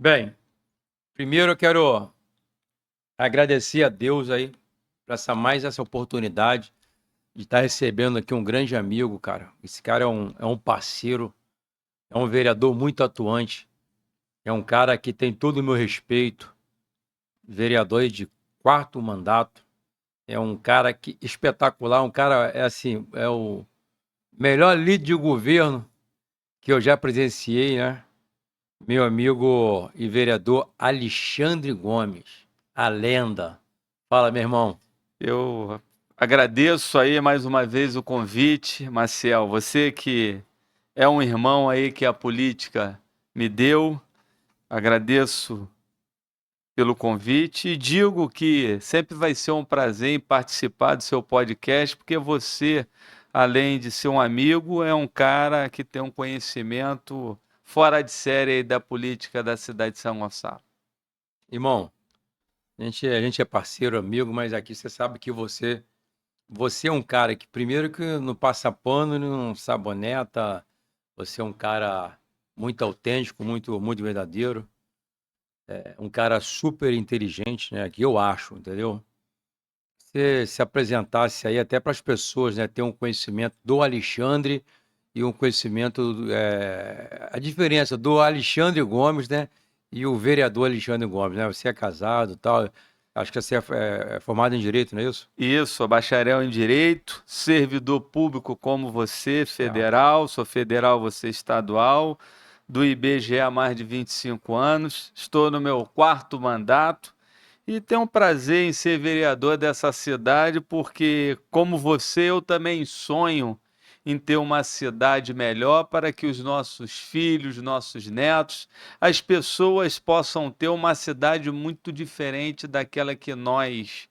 Bem, primeiro eu quero agradecer a Deus aí por essa oportunidade de estar recebendo aqui um grande amigo, cara. Esse cara é um parceiro, é um vereador muito atuante, é um cara que tem todo o meu respeito, vereador aí de quarto mandato, é um cara que espetacular, um cara, é assim, é o melhor líder de governo que eu já presenciei, né? Meu amigo e vereador Alexandre Gomes, a lenda. Fala, meu irmão. Eu agradeço aí mais uma vez o convite, Maciel. Você que é um irmão aí que a política me deu, agradeço pelo convite e digo que sempre vai ser um prazer em participar do seu podcast, porque você, além de ser um amigo, é um cara que tem um conhecimento fora de série aí da política da cidade de São Gonçalo. Irmão, a gente é parceiro, amigo, mas aqui você sabe que você é um cara que, primeiro, que não passa pano, não saboneta, você é um cara muito autêntico, muito verdadeiro, é um cara super inteligente, né? Que eu acho, entendeu? Você se apresentasse aí até para as pessoas, né? Ter um conhecimento do Alexandre e um conhecimento, a diferença do Alexandre Gomes, né? E o vereador Alexandre Gomes, né? Você é casado, e tal. Acho que você é formado em direito, não é isso? Isso, sou bacharel em Direito, servidor público como você, Tá. federal, sou federal, você estadual, do IBGE há mais de 25 anos, estou no meu quarto mandato e tenho um prazer em ser vereador dessa cidade, porque, como você, eu também sonho em ter uma cidade melhor para que os nossos filhos, nossos netos, as pessoas possam ter uma cidade muito diferente daquela que nós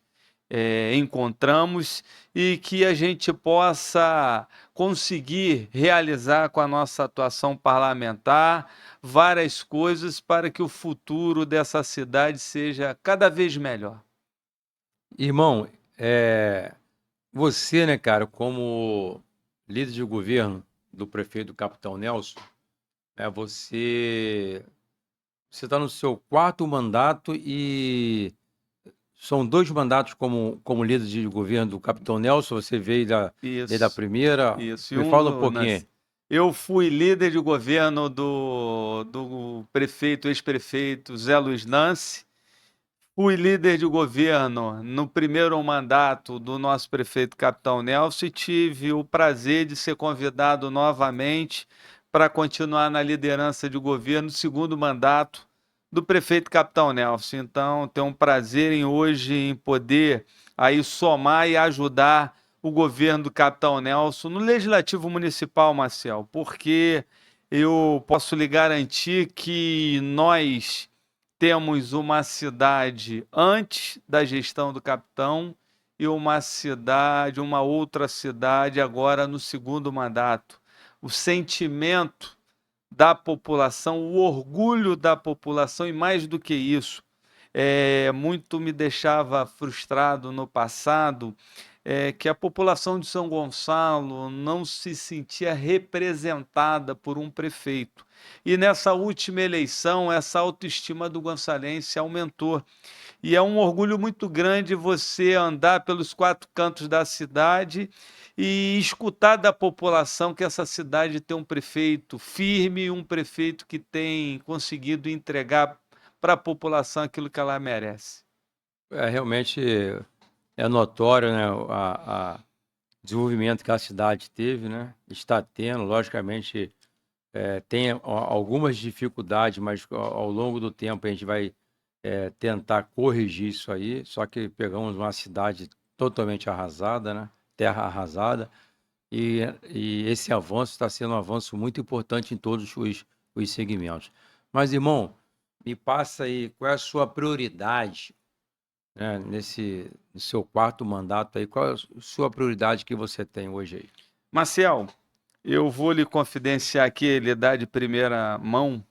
encontramos e que a gente possa conseguir realizar com a nossa atuação parlamentar várias coisas para que o futuro dessa cidade seja cada vez melhor. Irmão, você, né, cara, como líder de governo do prefeito Capitão Nelson, você está no seu quarto mandato e são dois mandatos como líder de governo do Capitão Nelson. Você veio desde a Isso, primeira. isso. E Me um fala um do, pouquinho aí. nas- Eu fui líder de governo do prefeito, ex-prefeito Zé Luiz Nance. Fui líder de governo no primeiro mandato do nosso prefeito Capitão Nelson e tive o prazer de ser convidado novamente para continuar na liderança de governo no segundo mandato do prefeito Capitão Nelson. Então, tenho um prazer em hoje em poder aí somar e ajudar o governo do Capitão Nelson no Legislativo Municipal, Marcel, porque eu posso lhe garantir que nós temos uma cidade antes da gestão do capitão e uma outra cidade agora no segundo mandato. O sentimento da população, o orgulho da população e mais do que isso, muito me deixava frustrado no passado, que a população de São Gonçalo não se sentia representada por um prefeito. E nessa última eleição, essa autoestima do gonçalense aumentou. E é um orgulho muito grande você andar pelos quatro cantos da cidade e escutar da população que essa cidade tem um prefeito firme, um prefeito que tem conseguido entregar para a população aquilo que ela merece. Realmente é notório, né, desenvolvimento que a cidade teve, né? Está tendo, logicamente, tem algumas dificuldades, mas ao longo do tempo a gente vai tentar corrigir isso aí. Só que pegamos uma cidade totalmente arrasada, né? Terra arrasada. E esse avanço está sendo um avanço muito importante em todos os segmentos. Mas, irmão, me passa aí qual é a sua prioridade, né, no seu quarto mandato aí, qual é a sua prioridade que você tem hoje aí? Marcel, eu vou lhe confidenciar aqui, lhe dar de primeira mão.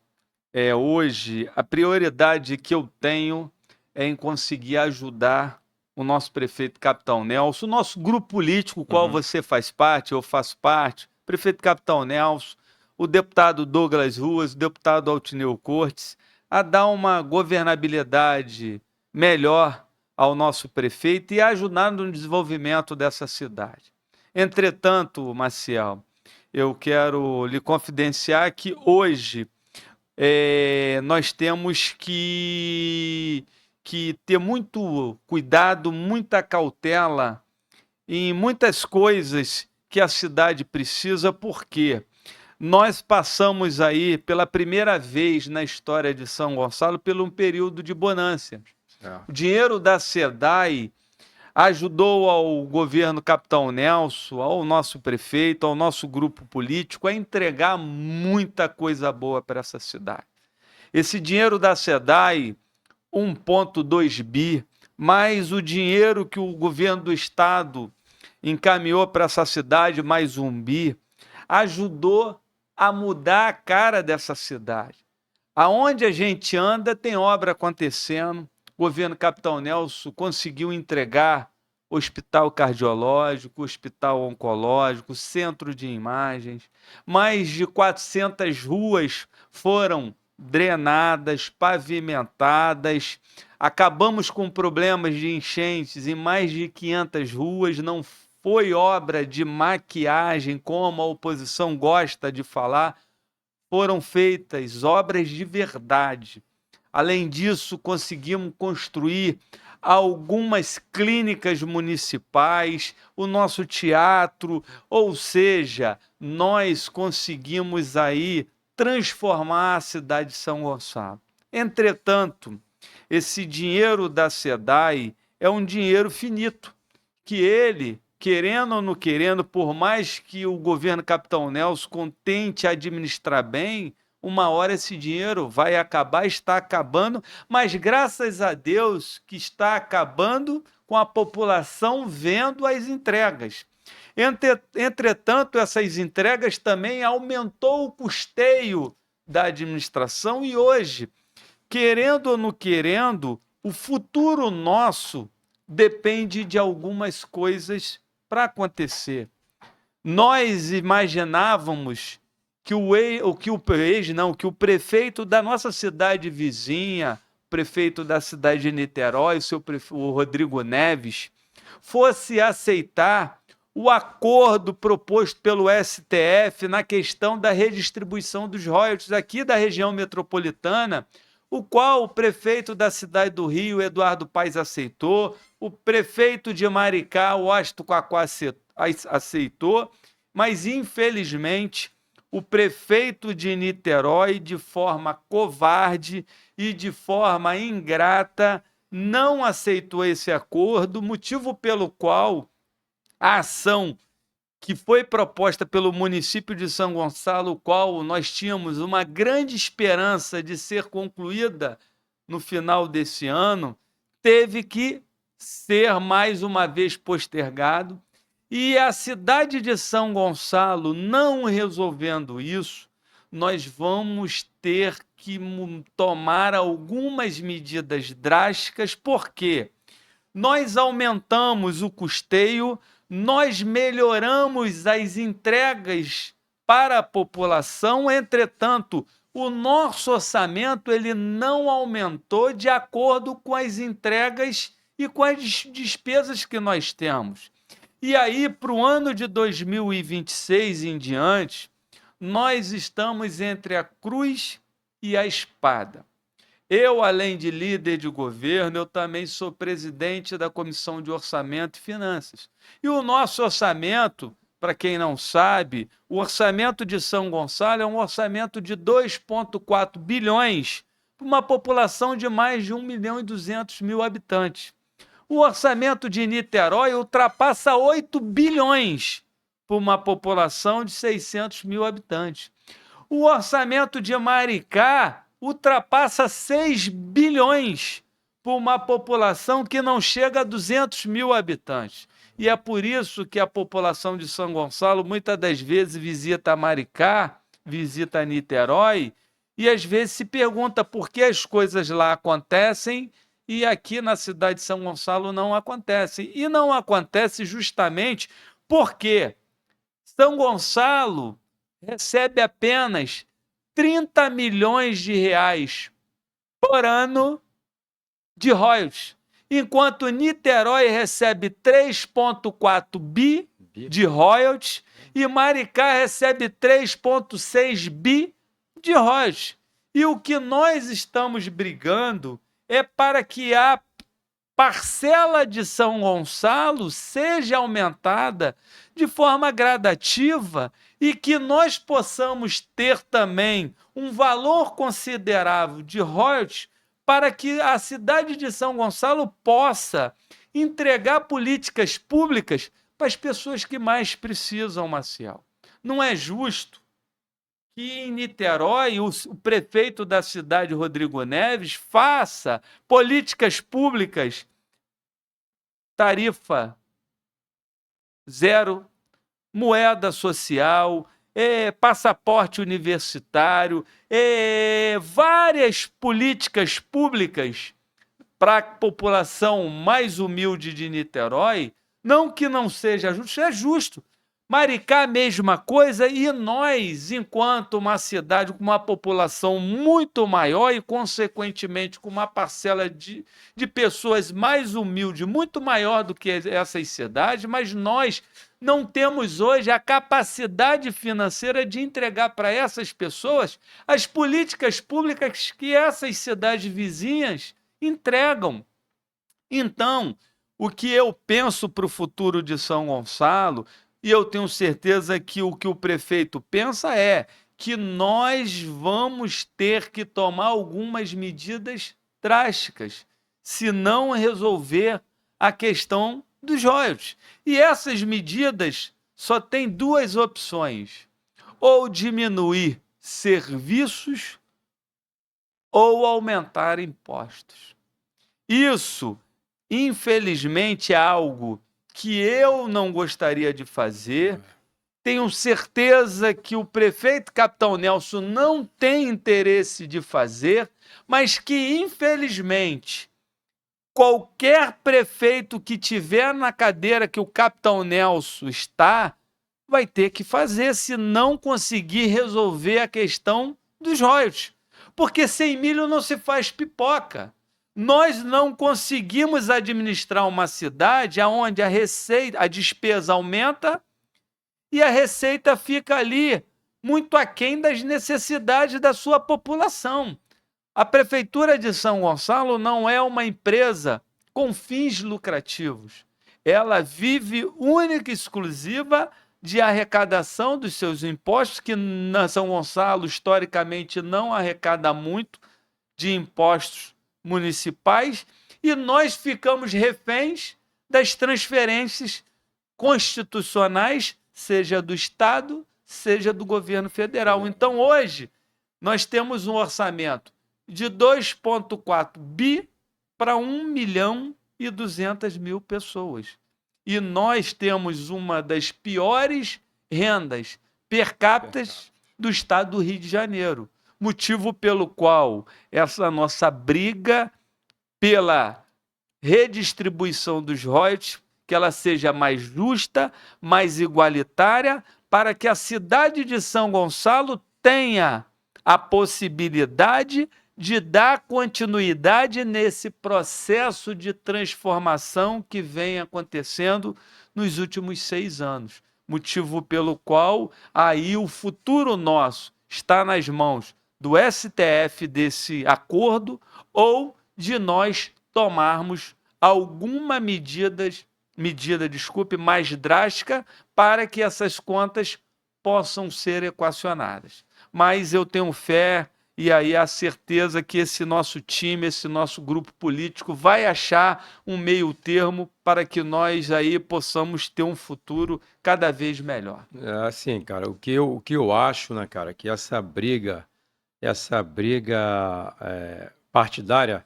Hoje, a prioridade que eu tenho é em conseguir ajudar o nosso prefeito Capitão Nelson, o nosso grupo político, qual Uhum. você faz parte, eu faço parte, prefeito Capitão Nelson, o deputado Douglas Ruas, o deputado Altineu Cortes, a dar uma governabilidade melhor ao nosso prefeito e ajudar no desenvolvimento dessa cidade. Entretanto, Maciel, eu quero lhe confidenciar que hoje nós temos que ter muito cuidado, muita cautela em muitas coisas que a cidade precisa, porque nós passamos aí pela primeira vez na história de São Gonçalo por um período de bonança. O dinheiro da SEDAI ajudou ao governo Capitão Nelson, ao nosso prefeito, ao nosso grupo político a entregar muita coisa boa para essa cidade. Esse dinheiro da SEDAI, 1,2 bi, mais o dinheiro que o governo do estado encaminhou para essa cidade, mais 1 bi, ajudou a mudar a cara dessa cidade. Aonde a gente anda tem obra acontecendo. O governo Capitão Nelson conseguiu entregar hospital cardiológico, hospital oncológico, centro de imagens. Mais de 400 ruas foram drenadas, pavimentadas. Acabamos com problemas de enchentes em mais de 500 ruas. Não foi obra de maquiagem, como a oposição gosta de falar. Foram feitas obras de verdade. Além disso, conseguimos construir algumas clínicas municipais, o nosso teatro, ou seja, nós conseguimos aí transformar a cidade de São Gonçalo. Entretanto, esse dinheiro da SEDAI é um dinheiro finito, que ele, querendo ou não querendo, por mais que o governo Capitão Nelson tente administrar bem, uma hora esse dinheiro vai acabar, está acabando, mas graças a Deus que está acabando com a população vendo as entregas. Entretanto, essas entregas também aumentou o custeio da administração e hoje, querendo ou não querendo, o futuro nosso depende de algumas coisas para acontecer. Nós imaginávamos que o prefeito da nossa cidade vizinha, prefeito da cidade de Niterói, o Rodrigo Neves, fosse aceitar o acordo proposto pelo STF na questão da redistribuição dos royalties aqui da região metropolitana, o qual o prefeito da cidade do Rio, Eduardo Paes, aceitou, o prefeito de Maricá, Washington Quaquá, aceitou, mas, infelizmente, o prefeito de Niterói, de forma covarde e de forma ingrata, não aceitou esse acordo, motivo pelo qual a ação que foi proposta pelo município de São Gonçalo, o qual nós tínhamos uma grande esperança de ser concluída no final desse ano, teve que ser mais uma vez postergado. E a cidade de São Gonçalo, não resolvendo isso, nós vamos ter que tomar algumas medidas drásticas, porque nós aumentamos o custeio, nós melhoramos as entregas para a população, entretanto, o nosso orçamento ele não aumentou de acordo com as entregas e com as despesas que nós temos. E aí, para o ano de 2026 em diante, nós estamos entre a cruz e a espada. Eu, além de líder de governo, eu também sou presidente da Comissão de Orçamento e Finanças. E o nosso orçamento, para quem não sabe, o orçamento de São Gonçalo é um orçamento de 2,4 bilhões para uma população de mais de 1.200.000 habitantes. O orçamento de Niterói ultrapassa 8 bilhões para uma população de 600.000 habitantes. O orçamento de Maricá ultrapassa 6 bilhões para uma população que não chega a 200.000 habitantes. E é por isso que a população de São Gonçalo muitas das vezes visita Maricá, visita Niterói, e às vezes se pergunta por que as coisas lá acontecem e aqui na cidade de São Gonçalo não acontecem. E não acontece justamente porque São Gonçalo recebe apenas 30 milhões de reais por ano de royalties, enquanto Niterói recebe 3,4 bi de royalties e Maricá recebe 3,6 bi de royalties. E o que nós estamos brigando é para que a parcela de São Gonçalo seja aumentada de forma gradativa e que nós possamos ter também um valor considerável de royalties para que a cidade de São Gonçalo possa entregar políticas públicas para as pessoas que mais precisam, Maciel. Não é justo que em Niterói o prefeito da cidade, Rodrigo Neves, faça políticas públicas, tarifa zero, moeda social, passaporte universitário, várias políticas públicas para a população mais humilde de Niterói. Não que não seja justo, é justo. Maricá, mesma coisa, e nós, enquanto uma cidade com uma população muito maior e, consequentemente, com uma parcela de pessoas mais humilde, muito maior do que essas cidades, mas nós não temos hoje a capacidade financeira de entregar para essas pessoas as políticas públicas que essas cidades vizinhas entregam. Então, o que eu penso para o futuro de São Gonçalo, e eu tenho certeza que o prefeito pensa é que nós vamos ter que tomar algumas medidas drásticas, se não resolver a questão dos royalties. E essas medidas só têm duas opções: ou diminuir serviços ou aumentar impostos. Isso, infelizmente, é algo que eu não gostaria de fazer. Tenho certeza que o prefeito Capitão Nelson não tem interesse de fazer, mas que, infelizmente, qualquer prefeito que tiver na cadeira que o Capitão Nelson está, vai ter que fazer se não conseguir resolver a questão dos royalties. Porque sem milho não se faz pipoca. Nós não conseguimos administrar uma cidade onde a despesa aumenta e a receita fica ali muito aquém das necessidades da sua população. A Prefeitura de São Gonçalo não é uma empresa com fins lucrativos. Ela vive única e exclusiva de arrecadação dos seus impostos, que na São Gonçalo, historicamente, não arrecada muito de impostos municipais, e nós ficamos reféns das transferências constitucionais, seja do Estado, seja do governo federal. Então, hoje, nós temos um orçamento de 2,4 bi para 1.200.000 pessoas. E nós temos uma das piores rendas per capita do estado do Rio de Janeiro. Motivo pelo qual essa nossa briga pela redistribuição dos royalties, que ela seja mais justa, mais igualitária, para que a cidade de São Gonçalo tenha a possibilidade de dar continuidade nesse processo de transformação que vem acontecendo nos últimos 6 anos. Motivo pelo qual aí o futuro nosso está nas mãos do STF desse acordo ou de nós tomarmos alguma medida mais drástica para que essas contas possam ser equacionadas. Mas eu tenho fé e aí a certeza que esse nosso time, esse nosso grupo político vai achar um meio termo para que nós aí possamos ter um futuro cada vez melhor. É assim, cara, o que eu acho, né, cara, que essa briga partidária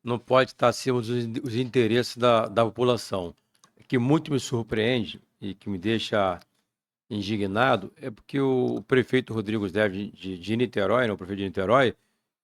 não pode estar acima dos interesses da população. O que muito me surpreende e que me deixa indignado é porque o prefeito Rodrigo Neves de Niterói, né, o prefeito de Niterói,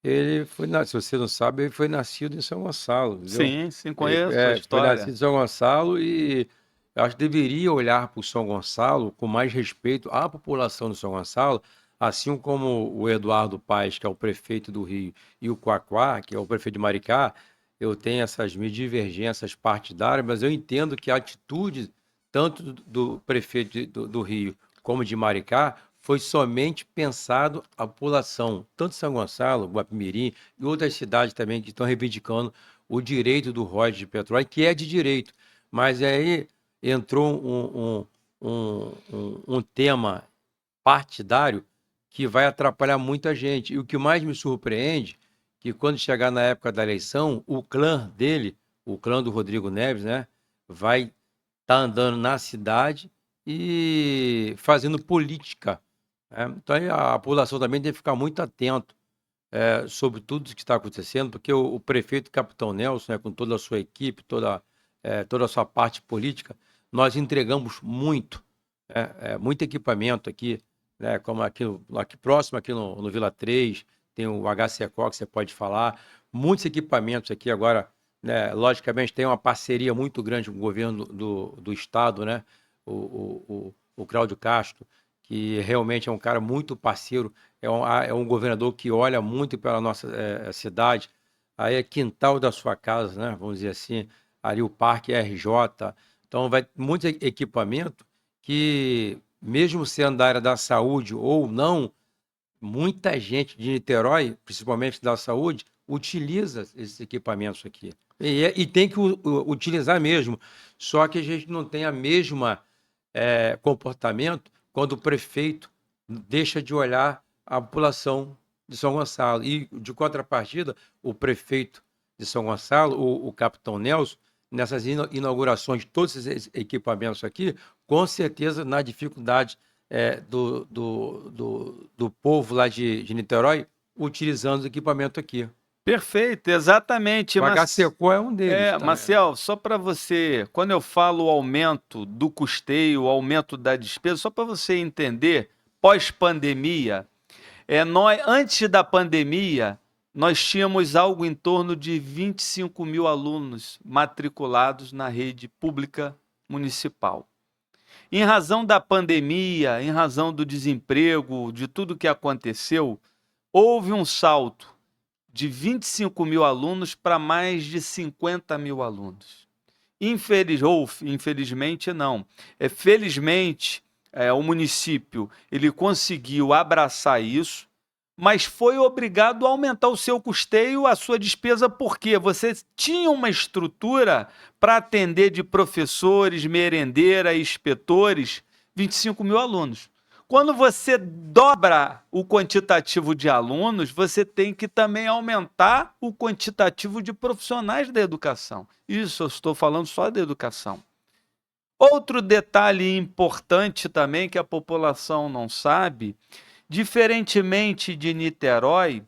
ele foi, se você não sabe, ele foi nascido em São Gonçalo, entendeu? Sim, conheço a Foi história. nascido em São Gonçalo e eu acho que deveria olhar para o São Gonçalo com mais respeito à população do São Gonçalo, Assim como o Eduardo Paes, que é o prefeito do Rio, e o Quaquá, que é o prefeito de Maricá, eu tenho essas minhas divergências partidárias, mas eu entendo que a atitude tanto do prefeito do Rio como de Maricá foi somente pensado a população, tanto São Gonçalo, Guapimirim e outras cidades também que estão reivindicando o direito do royalties de petróleo, que é de direito. Mas aí entrou um tema partidário que vai atrapalhar muita gente. E o que mais me surpreende, que quando chegar na época da eleição, o clã dele, o clã do Rodrigo Neves, né, vai estar andando na cidade e fazendo política, né? Então aí a população também deve ficar muito atento sobre tudo isso que está acontecendo, porque o prefeito Capitão Nelson, né, com toda a sua equipe, toda a sua parte política, nós entregamos muito equipamento aqui, né, como aqui próximo, aqui no Vila 3, tem o HCECO que você pode falar, muitos equipamentos aqui agora, né, logicamente tem uma parceria muito grande com o governo do estado, né, o Cláudio Castro, que realmente é um cara muito parceiro, é um governador que olha muito pela nossa cidade, aí é quintal da sua casa, né, vamos dizer assim, ali o Parque RJ, então vai muito equipamento que, mesmo sendo da área da saúde ou não, muita gente de Niterói, principalmente da saúde, utiliza esses equipamentos aqui. E tem que utilizar mesmo. Só que a gente não tem a mesma comportamento quando o prefeito deixa de olhar a população de São Gonçalo. E, de contrapartida, o prefeito de São Gonçalo, o Capitão Nelson, nessas inaugurações de todos esses equipamentos aqui, com certeza, na dificuldade do povo lá de Niterói, utilizando o equipamento aqui. Perfeito, exatamente. O HCECO é um deles também. Marcel, só para você, quando eu falo aumento do custeio, aumento da despesa, só para você entender, pós-pandemia, antes da pandemia, nós tínhamos algo em torno de 25 mil alunos matriculados na rede pública municipal. Em razão da pandemia, em razão do desemprego, de tudo que aconteceu, houve um salto de 25 mil alunos para mais de 50 mil alunos. Infelizmente, não. Felizmente, o município ele conseguiu abraçar isso, mas foi obrigado a aumentar o seu custeio, a sua despesa, porque você tinha uma estrutura para atender de professores, merendeira, inspetores, 25 mil alunos. Quando você dobra o quantitativo de alunos, você tem que também aumentar o quantitativo de profissionais da educação. Isso eu estou falando só da educação. Outro detalhe importante também que a população não sabe, diferentemente de Niterói,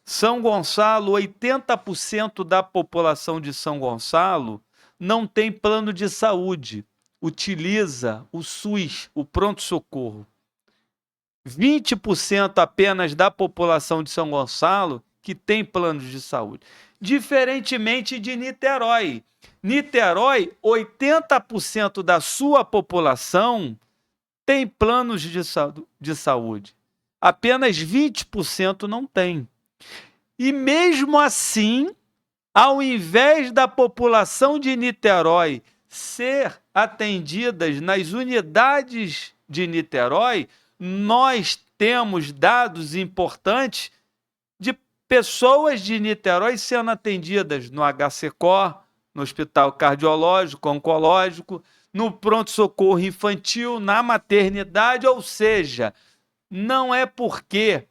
São Gonçalo, 80% da população de São Gonçalo não tem plano de saúde, utiliza o SUS, o pronto-socorro. 20% apenas da população de São Gonçalo que tem planos de saúde. Diferentemente de Niterói. Niterói, 80% da sua população tem planos de saúde. Apenas 20% não tem. E mesmo assim, ao invés da população de Niterói ser atendidas nas unidades de Niterói, nós temos dados importantes de pessoas de Niterói sendo atendidas no HCECO, no Hospital Cardiológico, Oncológico, no pronto-socorro infantil, na maternidade, ou seja, não é porque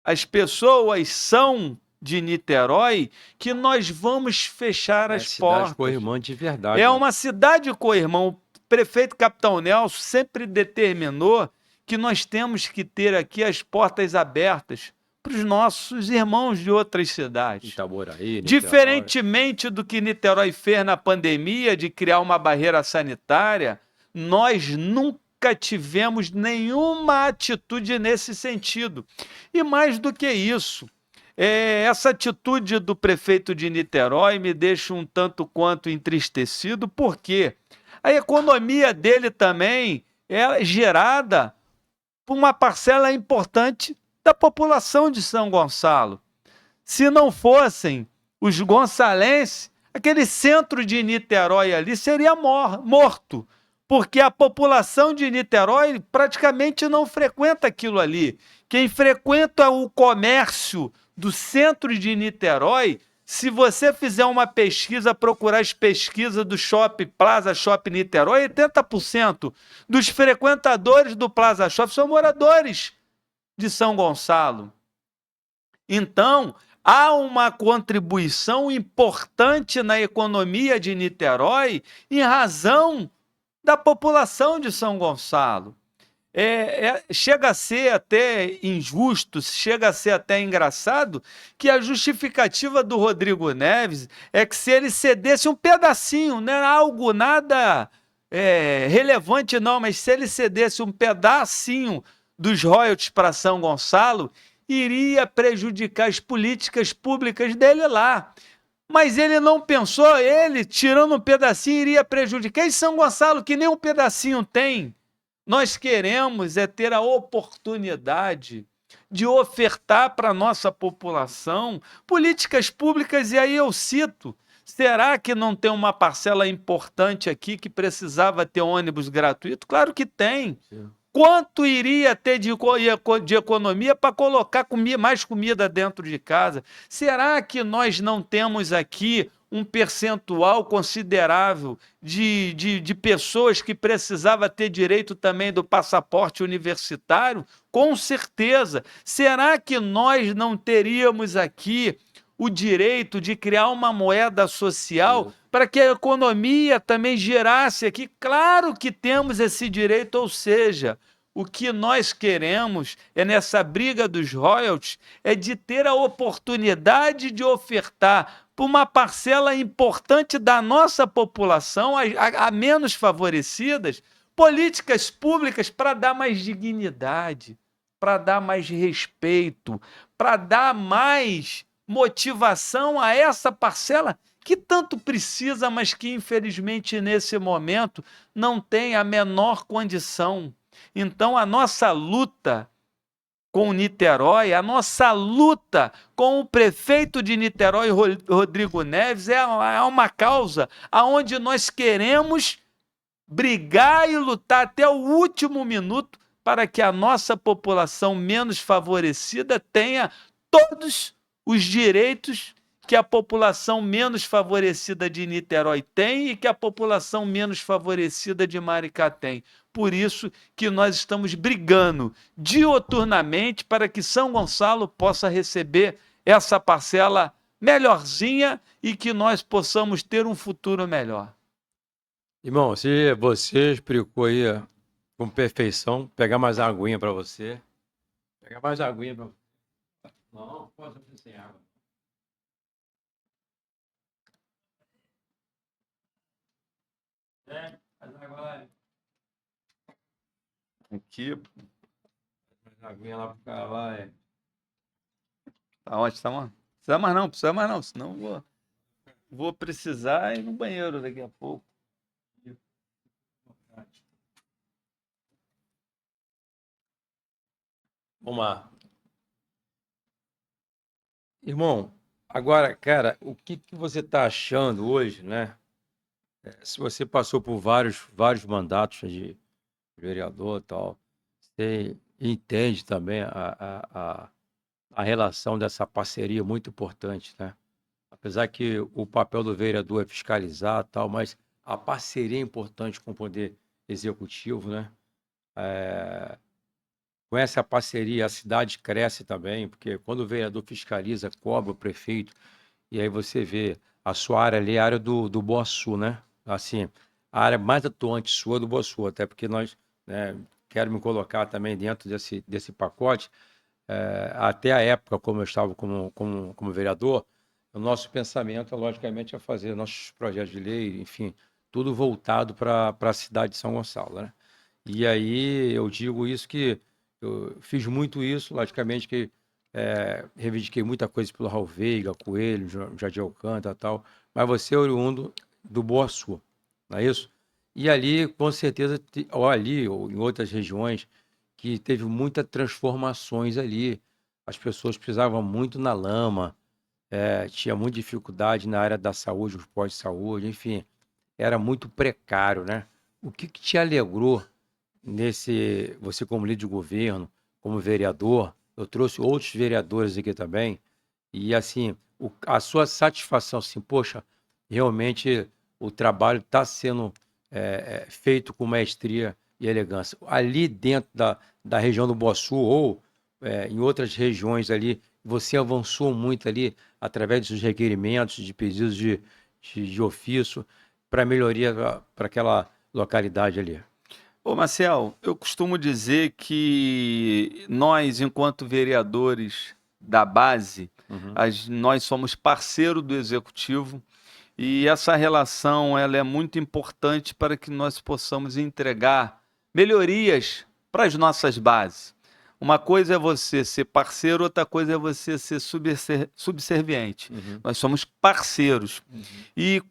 as pessoas são de Niterói que nós vamos fechar as portas. Cidade co-irmã de verdade. É uma cidade co-irmã. O prefeito Capitão Nelson sempre determinou que nós temos que ter aqui as portas abertas para os nossos irmãos de outras cidades. Itaboraí, Diferentemente do que Niterói fez na pandemia, de criar uma barreira sanitária, nós nunca tivemos nenhuma atitude nesse sentido. E mais do que isso, essa atitude do prefeito de Niterói me deixa um tanto quanto entristecido, porque a economia dele também é gerada para uma parcela importante da população de São Gonçalo. Se não fossem os gonçalenses, aquele centro de Niterói ali seria morto, porque a população de Niterói praticamente não frequenta aquilo ali. Quem frequenta o comércio do centro de Niterói, se você fizer uma pesquisa, procurar as pesquisas do Shopping Plaza Shopping Niterói, 80% dos frequentadores do Plaza Shopping são moradores de São Gonçalo. Então, há uma contribuição importante na economia de Niterói em razão da população de São Gonçalo. Chega a ser até injusto, chega a ser até engraçado que a justificativa do Rodrigo Neves é que se ele cedesse um pedacinho, não era algo nada relevante não, mas se ele cedesse um pedacinho dos royalties para São Gonçalo, iria prejudicar as políticas públicas dele lá. Mas ele não pensou, ele, tirando um pedacinho, iria prejudicar. E São Gonçalo, que nem um pedacinho tem. Nós queremos ter a oportunidade de ofertar para a nossa população políticas públicas, e aí eu cito, será que não tem uma parcela importante aqui que precisava ter ônibus gratuito? Claro que tem. Sim. Quanto iria ter de economia para colocar mais comida dentro de casa? Será que nós não temos aqui um percentual considerável de pessoas que precisava ter direito também do passaporte universitário? Com certeza. Será que nós não teríamos aqui o direito de criar uma moeda social para que a economia também girasse aqui? Claro que temos esse direito, ou seja, o que nós queremos nessa briga dos royalties é de ter a oportunidade de ofertar para uma parcela importante da nossa população, a menos favorecidas, políticas públicas para dar mais dignidade, para dar mais respeito, para dar mais motivação a essa parcela que tanto precisa, mas que infelizmente nesse momento não tem a menor condição. Então a nossa luta com Niterói, a nossa luta com o prefeito de Niterói, Rodrigo Neves, é uma causa onde nós queremos brigar e lutar até o último minuto para que a nossa população menos favorecida tenha todos os direitos que a população menos favorecida de Niterói tem e que a população menos favorecida de Maricá tem. Por isso que nós estamos brigando diuturnamente para que São Gonçalo possa receber essa parcela melhorzinha e que nós possamos ter um futuro melhor. Irmão, se você explicou aí com perfeição, pegar mais aguinha para você. Pegar mais aguinha para você. Não posso fazer sem água. Faz água lá. Aqui. Faz aguinha lá pro cara lá. Tá ótimo, tá, mano? Precisa mais não, senão vou precisar ir no banheiro daqui a pouco. Vamos lá. Irmão, agora, cara, o que você está achando hoje, né? Se você passou por vários mandatos de vereador e tal, você entende também a relação dessa parceria muito importante, né? Apesar que o papel do vereador é fiscalizar e tal, mas a parceria é importante com o poder executivo, né? Com essa parceria, a cidade cresce também, porque quando o vereador fiscaliza, cobra o prefeito, e aí você vê a sua área ali, a área do Boaçu, né? Assim, a área mais atuante sua é do Boaçu, até porque nós, né, quero me colocar também dentro desse pacote, até a época, como eu estava como vereador, o nosso pensamento, logicamente, é fazer nossos projetos de lei, enfim, tudo voltado para a cidade de São Gonçalo, né? E aí eu digo isso que eu fiz muito isso, logicamente que reivindiquei muita coisa pelo Raul Veiga, Coelho, Jardim Alcântara e tal, mas você é oriundo do Boaçu, não é isso? E ali, com certeza, ou ali ou em outras regiões que teve muitas transformações ali. As pessoas pisavam muito na lama, tinha muita dificuldade na área da saúde, os pós-saúde, enfim, era muito precário, né? O que te alegrou você como líder de governo, como vereador? Eu trouxe outros vereadores aqui também, e assim, a sua satisfação, assim, poxa, realmente o trabalho está sendo feito com maestria e elegância. Ali dentro da região do Boaçu ou em outras regiões ali, você avançou muito ali através dos requerimentos, de pedidos de ofício para melhoria para aquela localidade ali. Ô, Marcel, eu costumo dizer que nós, enquanto vereadores da base, Uhum. nós somos parceiro do executivo e essa relação ela é muito importante para que nós possamos entregar melhorias para as nossas bases. Uma coisa é você ser parceiro, outra coisa é você ser subserviente. Uhum. Nós somos parceiros. Uhum. E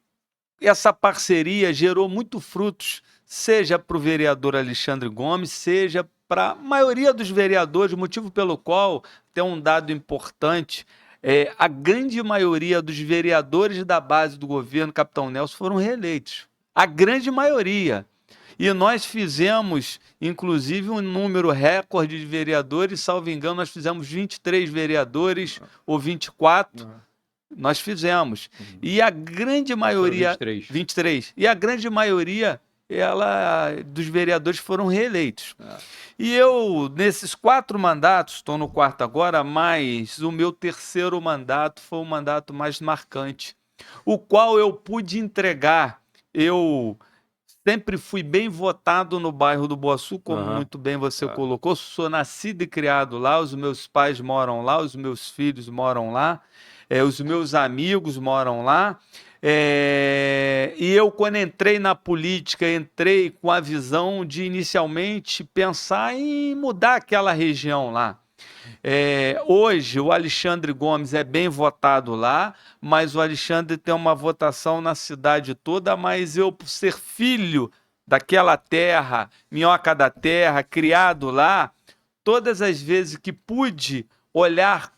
essa parceria gerou muito frutos, seja para o vereador Alexandre Gomes, seja para a maioria dos vereadores, motivo pelo qual tem um dado importante, a grande maioria dos vereadores da base do governo Capitão Nelson foram reeleitos. A grande maioria. E nós fizemos, inclusive, um número recorde de vereadores, salvo engano, nós fizemos 23 vereadores ou 24. Uhum. Nós fizemos. Uhum. E a grande maioria... 23. E a grande maioria dos vereadores foram reeleitos. E eu, nesses 4 mandatos, estou no 4º agora, mas o meu 3º mandato foi o mandato mais marcante, o qual eu pude entregar. Eu sempre fui bem votado no bairro do Boaçu, como muito bem você colocou. Sou nascido e criado lá, os meus pais moram lá, os meus filhos moram lá, os meus amigos moram lá. E eu, quando entrei na política, entrei com a visão de inicialmente pensar em mudar aquela região lá. Hoje o Alexandre Gomes é bem votado lá, mas o Alexandre tem uma votação na cidade toda, mas eu, por ser filho daquela terra, minhoca da terra, criado lá, todas as vezes que pude olhar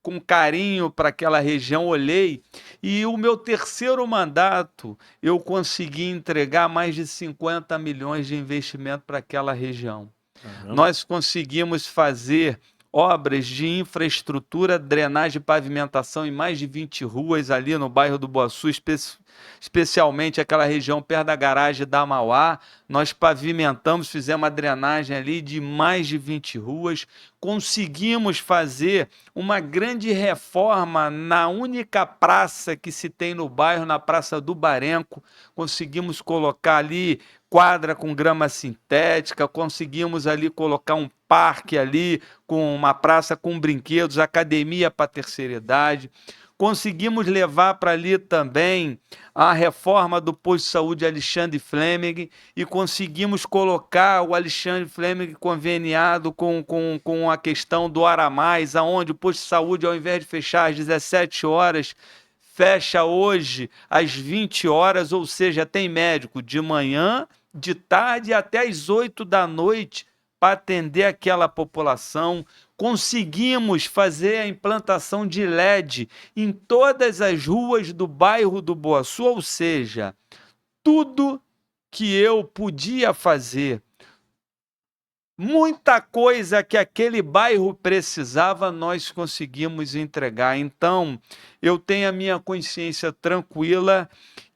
com carinho para aquela região, olhei, e o meu 3º mandato eu consegui entregar mais de 50 milhões de investimento para aquela região. Nós conseguimos fazer obras de infraestrutura, drenagem e pavimentação em mais de 20 ruas ali no bairro do Boaçu, especialmente aquela região perto da garagem da Mauá. Nós pavimentamos, fizemos uma drenagem ali de mais de 20 ruas. Conseguimos fazer uma grande reforma na única praça que se tem no bairro, na Praça do Barenco. Conseguimos colocar ali quadra com grama sintética, conseguimos ali colocar um parque ali, com uma praça com brinquedos, academia para a terceira idade. Conseguimos levar para ali também a reforma do posto de saúde Alexandre Fleming e conseguimos colocar o Alexandre Fleming conveniado com a questão do Aramais, aonde o posto de saúde, ao invés de fechar às 17 horas, fecha hoje às 20 horas, ou seja, tem médico de manhã, de tarde até às 8 da noite para atender aquela população. Conseguimos fazer a implantação de LED em todas as ruas do bairro do Boaçu, ou seja, tudo que eu podia fazer, muita coisa que aquele bairro precisava, nós conseguimos entregar. Então, eu tenho a minha consciência tranquila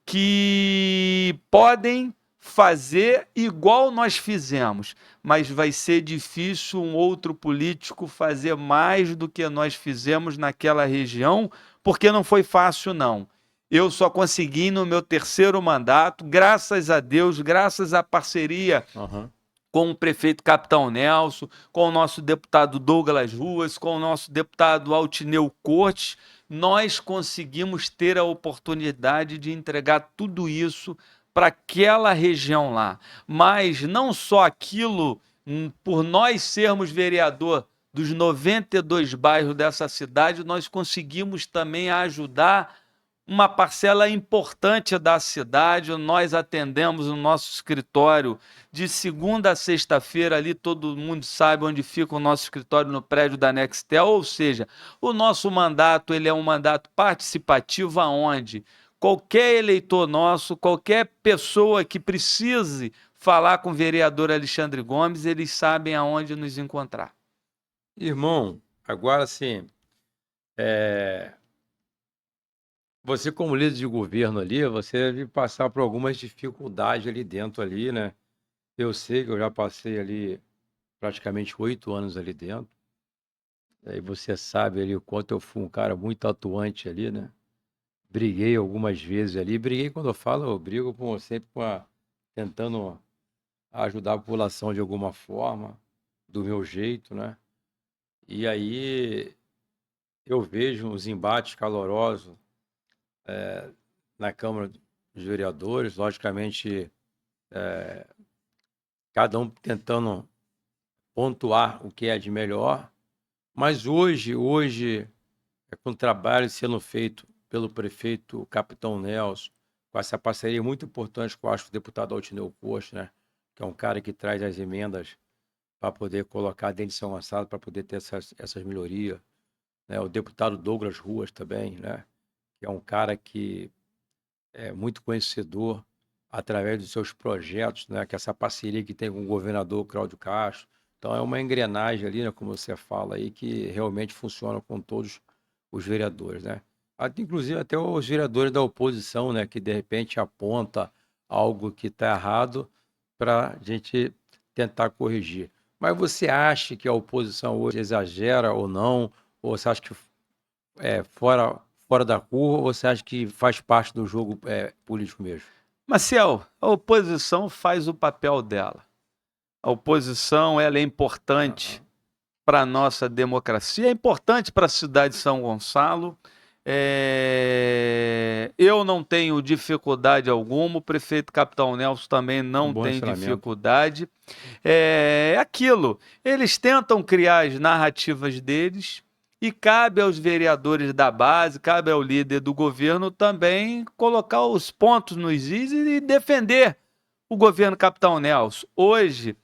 que podem fazer igual nós fizemos, mas vai ser difícil um outro político fazer mais do que nós fizemos naquela região, porque não foi fácil, não. Eu só consegui no meu 3º mandato, graças a Deus, graças à parceria com o prefeito Capitão Nelson, com o nosso deputado Douglas Ruas, com o nosso deputado Altineu Cortes, nós conseguimos ter a oportunidade de entregar tudo isso para aquela região lá. Mas não só aquilo, por nós sermos vereador dos 92 bairros dessa cidade, nós conseguimos também ajudar uma parcela importante da cidade. Nós atendemos no nosso escritório de segunda a sexta-feira, ali todo mundo sabe onde fica o nosso escritório, no prédio da Nextel, ou seja, o nosso mandato ele é um mandato participativo, aonde qualquer eleitor nosso, qualquer pessoa que precise falar com o vereador Alexandre Gomes, eles sabem aonde nos encontrar. Irmão, agora sim, você como líder de governo ali, você deve passar por algumas dificuldades ali dentro ali, né? Eu sei que eu já passei ali praticamente 8 anos ali dentro. Aí você sabe ali o quanto eu fui um cara muito atuante ali, né? Briguei algumas vezes ali. Briguei, quando eu falo, eu brigo sempre tentando ajudar a população de alguma forma, do meu jeito, né? E aí eu vejo uns embates calorosos na Câmara dos Vereadores, logicamente, cada um tentando pontuar o que é de melhor. Mas hoje, com o trabalho sendo feito pelo prefeito Capitão Nelson, com essa parceria muito importante com, acho, o deputado Altineu Costa, né? Que é um cara que traz as emendas para poder colocar dentro de São Gonçalo, para poder ter essas melhorias, né? O deputado Douglas Ruas também, né? Que é um cara que é muito conhecedor através dos seus projetos, né? Que essa parceria que tem com o governador Cláudio Castro. Então é uma engrenagem ali, né? Como você fala aí, que realmente funciona com todos os vereadores, né? Inclusive até os vereadores da oposição, né? Que de repente aponta algo que está errado para a gente tentar corrigir. Mas você acha que a oposição hoje exagera ou não? Ou você acha que é fora da curva, ou você acha que faz parte do jogo político mesmo? Maciel, a oposição faz o papel dela. A oposição ela é importante para a nossa democracia, é importante para a cidade de São Gonçalo. Eu não tenho dificuldade alguma, o prefeito Capitão Nelson também não bom tem relacionamento. dificuldade. É aquilo, eles tentam criar as narrativas deles e cabe aos vereadores da base, cabe ao líder do governo também colocar os pontos nos is e defender o governo Capitão Nelson. Hoje,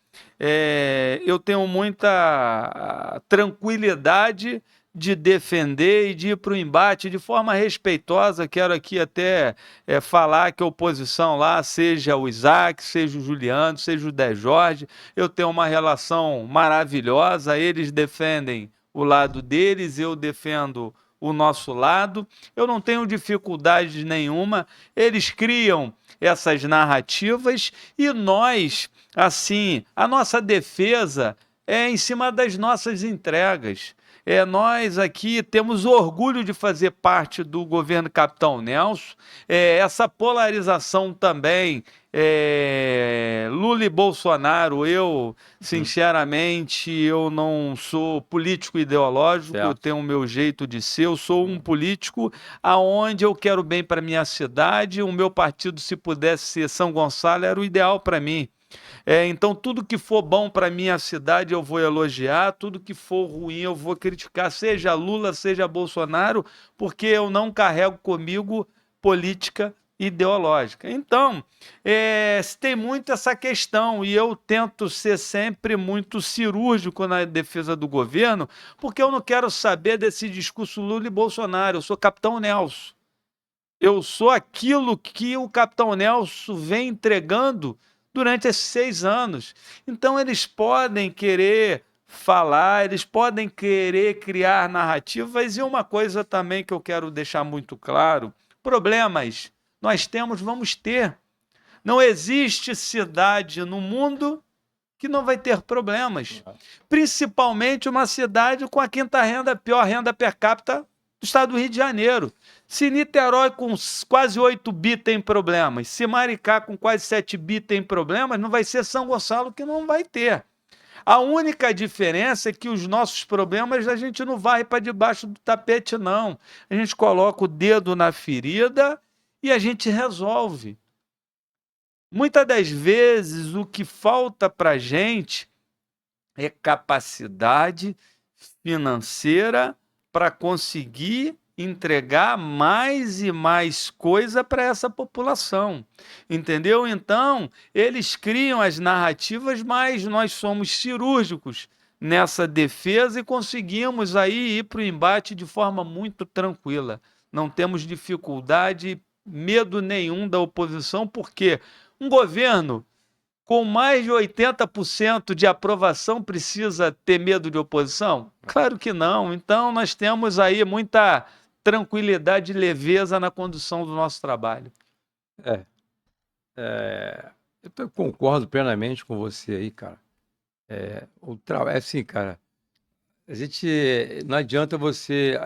eu tenho muita tranquilidade de defender e de ir para o embate de forma respeitosa. Quero aqui até falar que a oposição lá, seja o Isaac, seja o Juliano, seja o Dé Jorge, eu tenho uma relação maravilhosa, eles defendem o lado deles, eu defendo o nosso lado, eu não tenho dificuldade nenhuma, eles criam essas narrativas e nós, assim, a nossa defesa é em cima das nossas entregas. Nós aqui temos orgulho de fazer parte do governo Capitão Nelson, essa polarização também, Lula e Bolsonaro, eu, sinceramente, eu não sou político ideológico, eu tenho o meu jeito de ser, eu sou um político aonde eu quero bem para minha cidade, o meu partido, se pudesse ser São Gonçalo, era o ideal para mim. Então, tudo que for bom para minha cidade eu vou elogiar, tudo que for ruim eu vou criticar, seja Lula, seja Bolsonaro, porque eu não carrego comigo política ideológica. Então, tem muito essa questão e eu tento ser sempre muito cirúrgico na defesa do governo, porque eu não quero saber desse discurso Lula e Bolsonaro, eu sou Capitão Nelson. Eu sou aquilo que o Capitão Nelson vem entregando durante esses 6 anos. Então, eles podem querer falar, eles podem querer criar narrativas, e uma coisa também que eu quero deixar muito claro: problemas nós temos, vamos ter. Não existe cidade no mundo que não vai ter problemas. Principalmente uma cidade com a quinta renda, pior renda per capita do estado do Rio de Janeiro. Se Niterói com quase 8 bi tem problemas, se Maricá com quase 7 bi tem problemas, não vai ser São Gonçalo que não vai ter. A única diferença é que os nossos problemas a gente não vai para debaixo do tapete, não. A gente coloca o dedo na ferida e a gente resolve. Muitas das vezes o que falta para a gente é capacidade financeira para conseguir entregar mais e mais coisa para essa população, entendeu? Então, eles criam as narrativas, mas nós somos cirúrgicos nessa defesa e conseguimos aí ir para o embate de forma muito tranquila. Não temos dificuldade, medo nenhum da oposição, porque um governo com mais de 80% de aprovação precisa ter medo de oposição? Claro que não. Então, nós temos aí muita tranquilidade e leveza na condução do nosso trabalho. É, eu concordo plenamente com você aí, cara. É assim, cara, a gente, não adianta você,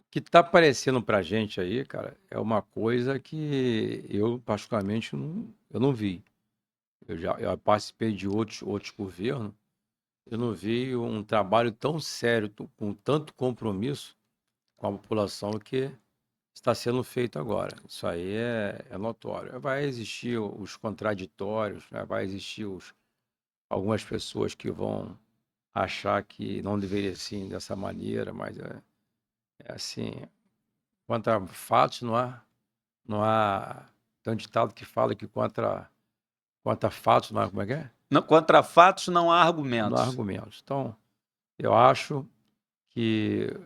o que tá aparecendo pra gente aí, cara, é uma coisa que eu particularmente eu não vi. Eu participei de outros governos, eu não vi um trabalho tão sério, com tanto compromisso com a população que está sendo feito agora. Isso aí é notório. Vai existir os contraditórios, né? Vai existir algumas pessoas que vão achar que não deveria ser dessa maneira, mas é assim, contra fatos não há, tem um ditado que fala que contra fatos não há, como é que é? Contra fatos não há Não há argumentos. argumentos. Então, eu acho que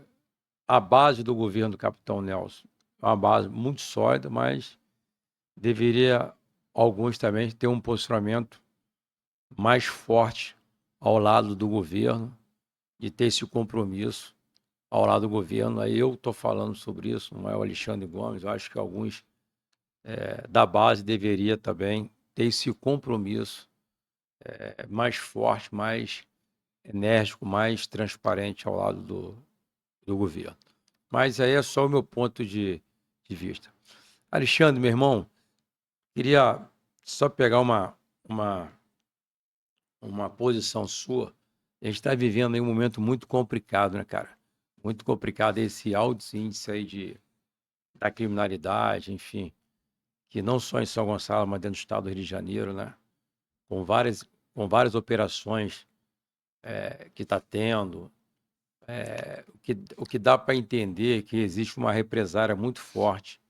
a base do governo do Capitão Nelson é uma base muito sólida, mas deveria alguns também ter um posicionamento mais forte ao lado do governo, de ter esse compromisso ao lado do governo. Aí eu estou falando sobre isso, não é o Alexandre Gomes, eu acho que alguns da base deveria também ter esse compromisso mais forte, mais enérgico, mais transparente ao lado do governo. Mas aí é só o meu ponto de vista. Alexandre, meu irmão, queria só pegar uma posição sua. A gente está vivendo aí um momento muito complicado, né, cara? Muito complicado esse alto índice aí da criminalidade, enfim, que não só em São Gonçalo, mas dentro do estado do Rio de Janeiro, né? Com várias operações que está tendo. O que dá para entender é que existe uma represária muito forte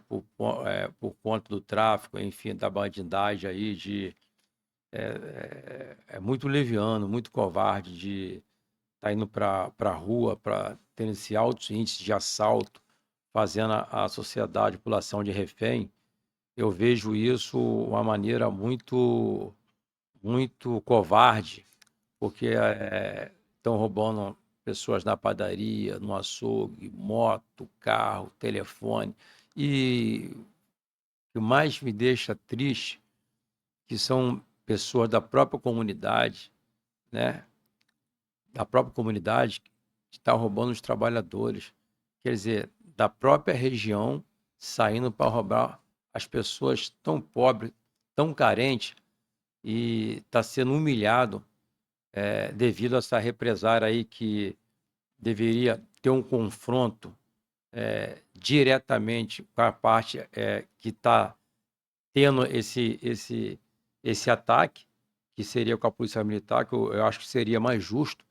por conta do tráfico, enfim, da bandidagem aí, é muito leviano, muito covarde de estar indo para a rua para ter esse alto índice de assalto, fazendo a sociedade, a população de refém. Eu vejo isso uma maneira muito, muito covarde, porque estão roubando pessoas na padaria, no açougue, moto, carro, telefone. E o que mais me deixa triste, que são pessoas da própria comunidade, né? Da própria comunidade que estão roubando os trabalhadores. Quer dizer, da própria região, saindo para roubar as pessoas tão pobres, tão carentes, e está sendo humilhado devido a essa represária aí que deveria ter um confronto diretamente com a parte que está tendo esse ataque, que seria com a Polícia Militar, que eu acho que seria mais justo,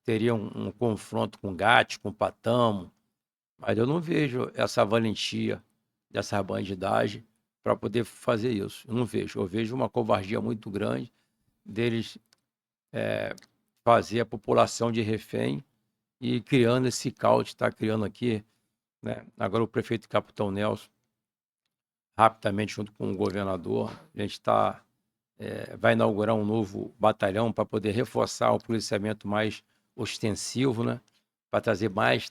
teria um confronto com o GAT, com o Patamo, mas eu não vejo essa valentia dessa bandidagem para poder fazer isso. Eu não vejo. Eu vejo uma covardia muito grande deles fazer a população de refém e criando esse caos que está criando aqui, né? Agora o prefeito Capitão Nelson, rapidamente junto com o governador, a gente vai inaugurar um novo batalhão para poder reforçar o policiamento mais ostensivo, né? Para trazer mais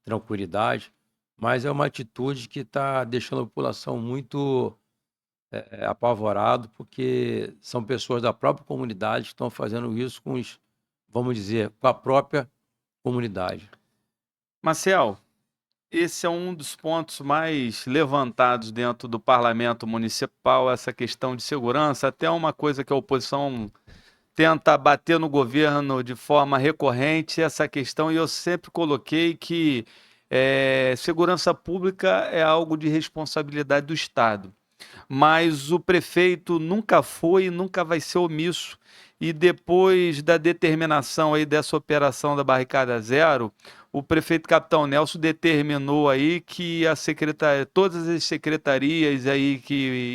tranquilidade, mas é uma atitude que está deixando a população muito apavorado, porque são pessoas da própria comunidade que estão fazendo isso vamos dizer, com a própria comunidade. Marcel, esse é um dos pontos mais levantados dentro do parlamento municipal, essa questão de segurança, até uma coisa que a oposição tenta bater no governo de forma recorrente, essa questão, e eu sempre coloquei que segurança pública é algo de responsabilidade do Estado. mas o prefeito nunca foi e nunca vai ser omisso. E depois da determinação aí dessa operação da Barricada Zero, o prefeito Capitão Nelson determinou aí que todas as secretarias aí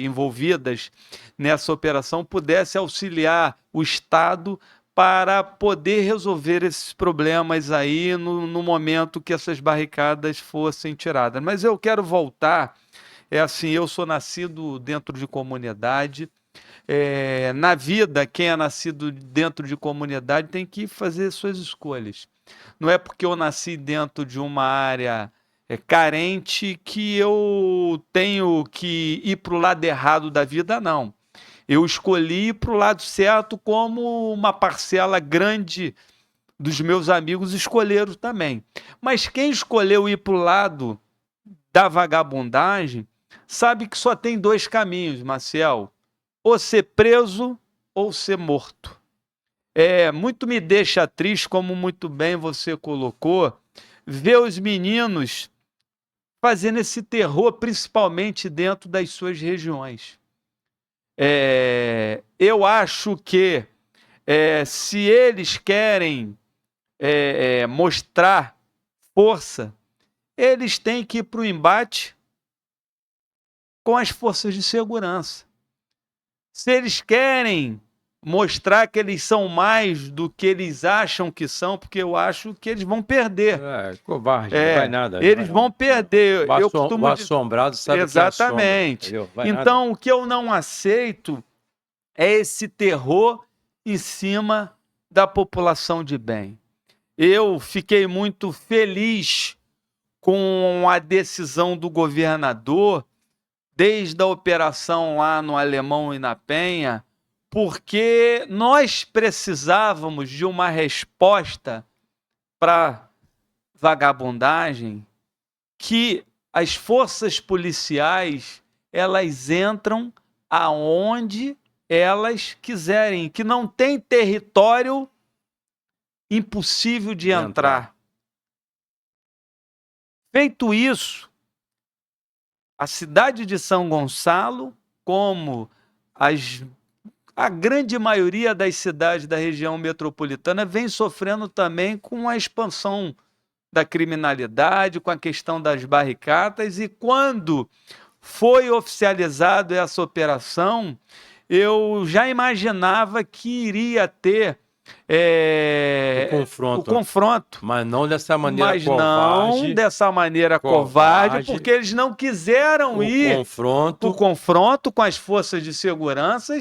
envolvidas nessa operação pudessem auxiliar o Estado para poder resolver esses problemas aí no momento que essas barricadas fossem tiradas. Mas eu quero voltar, assim, eu sou nascido dentro de comunidade. Na vida, quem é nascido dentro de comunidade tem que fazer suas escolhas. Não é porque eu nasci dentro de uma área carente que eu tenho que ir para o lado errado da vida, não. Eu escolhi ir para o lado certo, como uma parcela grande dos meus amigos escolheram também. Mas quem escolheu ir para o lado da vagabundagem sabe que só tem dois caminhos, Maciel: ou ser preso ou ser morto. Muito me deixa triste, como muito bem você colocou, ver os meninos fazendo esse terror, principalmente dentro das suas regiões. Eu acho que se eles querem mostrar força, eles têm que ir para o embate com as forças de segurança. Se eles querem mostrar que eles são mais do que eles acham que são, porque eu acho que eles vão perder. Covarde, não vai nada. Eles vão perder. O assombrado sabe exatamente. Que é assombra, então, o que eu não aceito é esse terror em cima da população de bem. Eu fiquei muito feliz com a decisão do governador, desde a operação lá no Alemão e na Penha, porque nós precisávamos de uma resposta para vagabundagem, que as forças policiais elas entram aonde elas quiserem, que não tem território impossível de entrar. Feito isso, a cidade de São Gonçalo, como a grande maioria das cidades da região metropolitana, vem sofrendo também com a expansão da criminalidade, com a questão das barricadas. E quando foi oficializado essa operação, eu já imaginava que iria ter o confronto. Mas não dessa maneira covarde. Não dessa maneira covarde, porque eles não quiseram ir para o confronto com as forças de segurança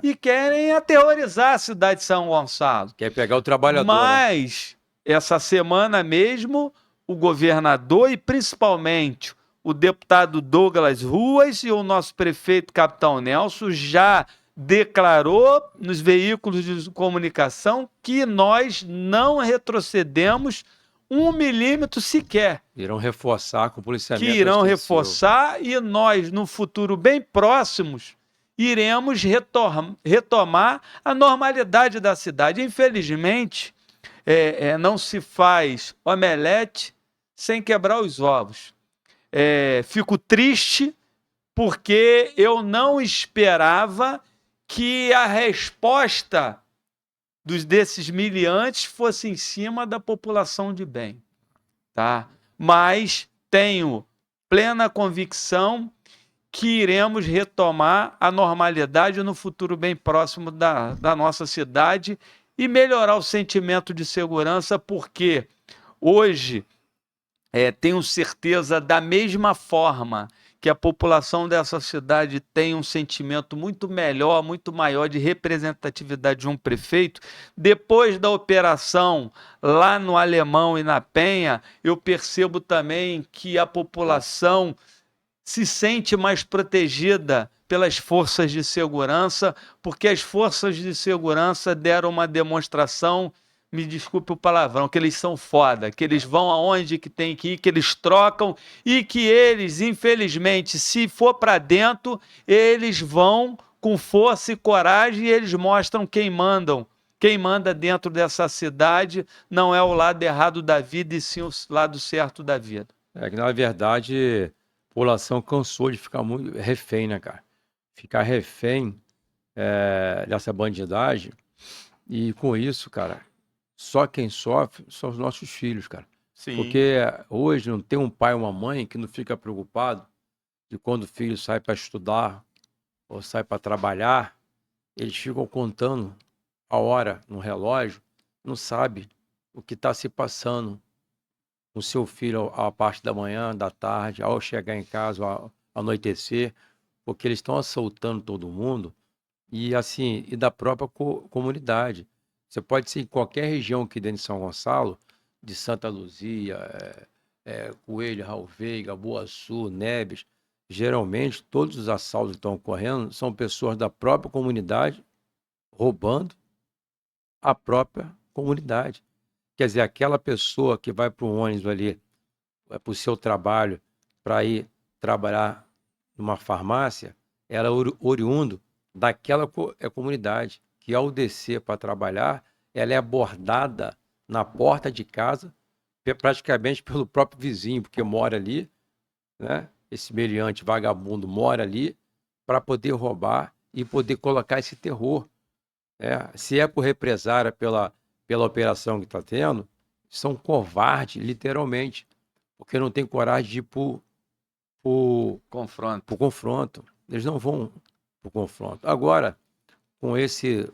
e querem aterrorizar a cidade de São Gonçalo. Quer pegar o trabalhador. Mas, essa semana mesmo, o governador e principalmente o deputado Douglas Ruas e o nosso prefeito Capitão Nelson já declarou nos veículos de comunicação que nós não retrocedemos 1 milímetro sequer. Irão reforçar com o policiamento. Que irão reforçar e nós, no futuro bem próximos, iremos retomar a normalidade da cidade. Infelizmente, não se faz omelete sem quebrar os ovos. Fico triste porque eu não esperava que a resposta desses miliantes fosse em cima da população de bem, tá? Mas tenho plena convicção que iremos retomar a normalidade no futuro bem próximo da nossa cidade e melhorar o sentimento de segurança, porque hoje tenho certeza, da mesma forma que a população dessa cidade tem um sentimento muito melhor, muito maior de representatividade de um prefeito, depois da operação lá no Alemão e na Penha, eu percebo também que a população se sente mais protegida pelas forças de segurança, porque as forças de segurança deram uma demonstração, me desculpe o palavrão, que eles são foda, que eles vão aonde que tem que ir, que eles trocam e que eles, infelizmente, se for para dentro, eles vão com força e coragem e eles mostram quem mandam. Quem manda dentro dessa cidade não é o lado errado da vida e sim o lado certo da vida. Que, na verdade, a população cansou de ficar muito refém, né, cara? ficar refém dessa bandidagem. E com isso, cara, só quem sofre são os nossos filhos, cara. Sim. Porque hoje não tem um pai ou uma mãe que não fica preocupado de quando o filho sai para estudar ou sai para trabalhar, eles ficam contando a hora no relógio, não sabe o que está se passando no seu filho à parte da manhã, da tarde, ao chegar em casa, ao anoitecer, porque eles estão assaltando todo mundo e assim, e da própria comunidade. Você pode ser em qualquer região aqui dentro de São Gonçalo, de Santa Luzia, Coelho, Raul Veiga, Boaçu, Neves. Geralmente, todos os assaltos que estão ocorrendo são pessoas da própria comunidade roubando a própria comunidade. Quer dizer, aquela pessoa que vai para o ônibus ali, para o seu trabalho, para ir trabalhar numa farmácia, ela é oriundo daquela comunidade, que ao descer para trabalhar, ela é abordada na porta de casa, praticamente pelo próprio vizinho, porque mora ali, né? Esse meliante vagabundo mora ali para poder roubar e poder colocar esse terror. Se é por represária pela operação que está tendo, são covardes, literalmente, porque não tem coragem de ir para o confronto. Eles não vão para o confronto. Agora, com esse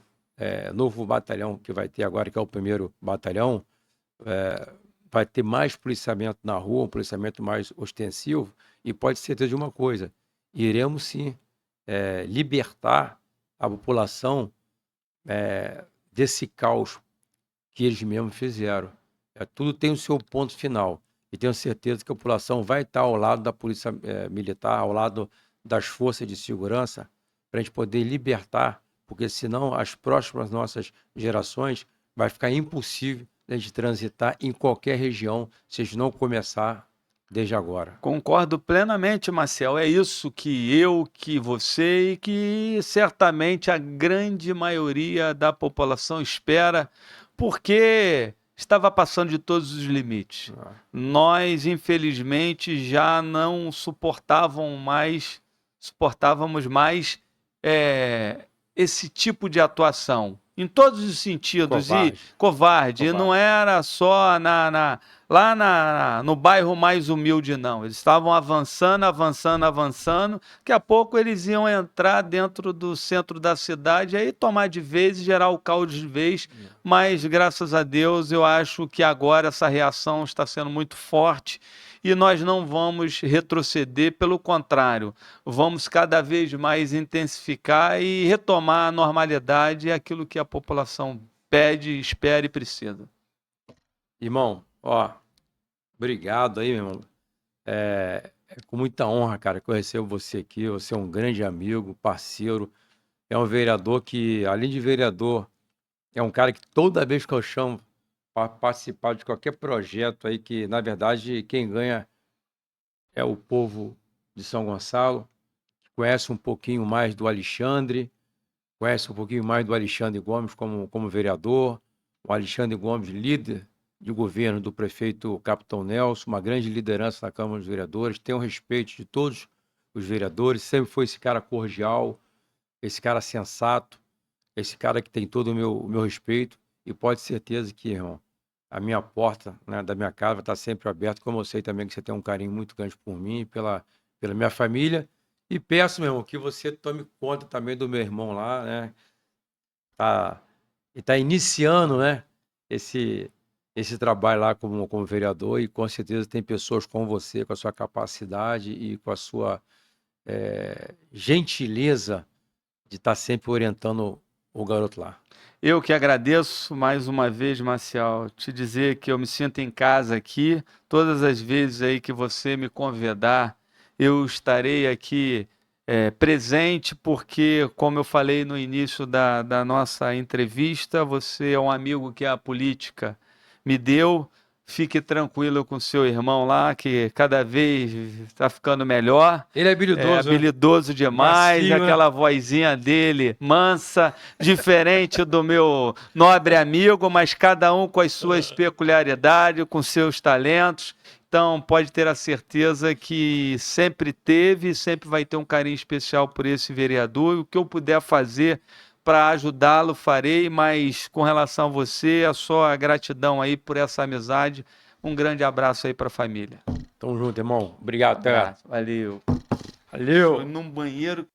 novo batalhão que vai ter agora, que é o 1º batalhão, vai ter mais policiamento na rua, um policiamento mais ostensivo, e pode ser de uma coisa, iremos sim libertar a população desse caos que eles mesmos fizeram. Tudo tem o seu ponto final, e tenho certeza que a população vai estar ao lado da polícia militar, ao lado das forças de segurança, para a gente poder libertar, porque senão as próximas nossas gerações vai ficar impossível de transitar em qualquer região, se a gente não começar desde agora. Concordo plenamente, Marcel. É isso que eu, que você e que certamente a grande maioria da população espera, porque estava passando de todos os limites. Nós, infelizmente, já não suportávamos mais esse tipo de atuação. Em todos os sentidos. Covarde. E não era só lá no bairro mais humilde, não. Eles estavam avançando. Daqui a pouco eles iam entrar dentro do centro da cidade, aí tomar de vez e gerar o caos de vez. Mas, graças a Deus, eu acho que agora essa reação está sendo muito forte e nós não vamos retroceder, pelo contrário, vamos cada vez mais intensificar e retomar a normalidade, aquilo que a população pede, espera e precisa. Irmão, obrigado aí, meu irmão. É com muita honra, cara, que eu recebo você aqui. Você é um grande amigo, parceiro. É um vereador que, além de vereador, é um cara que toda vez que eu chamo para participar de qualquer projeto aí, que, na verdade, quem ganha é o povo de São Gonçalo, que conhece um pouquinho mais do Alexandre, conhece um pouquinho mais do Alexandre Gomes como vereador, o Alexandre Gomes, líder de governo do prefeito Capitão Nelson, uma grande liderança na Câmara dos Vereadores, tem o respeito de todos os vereadores, sempre foi esse cara cordial, esse cara sensato, esse cara que tem todo o meu respeito, e pode ter certeza que, irmão, a minha porta, né, da minha casa está sempre aberta, como eu sei também que você tem um carinho muito grande por mim e pela minha família, e peço, meu irmão, que você tome conta também do meu irmão lá, né, tá iniciando, né, esse trabalho lá como vereador, e com certeza tem pessoas como você, com a sua capacidade e com a sua gentileza de estar sempre orientando o garoto lá. Eu que agradeço mais uma vez, Marcel, te dizer que eu me sinto em casa aqui. Todas as vezes aí que você me convidar, eu estarei aqui presente, porque, como eu falei no início da nossa entrevista, você é um amigo que a política me deu. Fique tranquilo com seu irmão lá, que cada vez está ficando melhor. Ele é habilidoso. Habilidoso demais, Macio, aquela vozinha dele mansa, diferente do meu nobre amigo, mas cada um com as suas peculiaridades, com seus talentos. Então, pode ter a certeza que sempre teve e sempre vai ter um carinho especial por esse vereador. E o que eu puder fazer para ajudá-lo, farei, mas com relação a você, é só a gratidão aí por essa amizade. Um grande abraço aí para a família. Tamo junto, irmão. Obrigado, cara. Valeu. Valeu. Fui num banheiro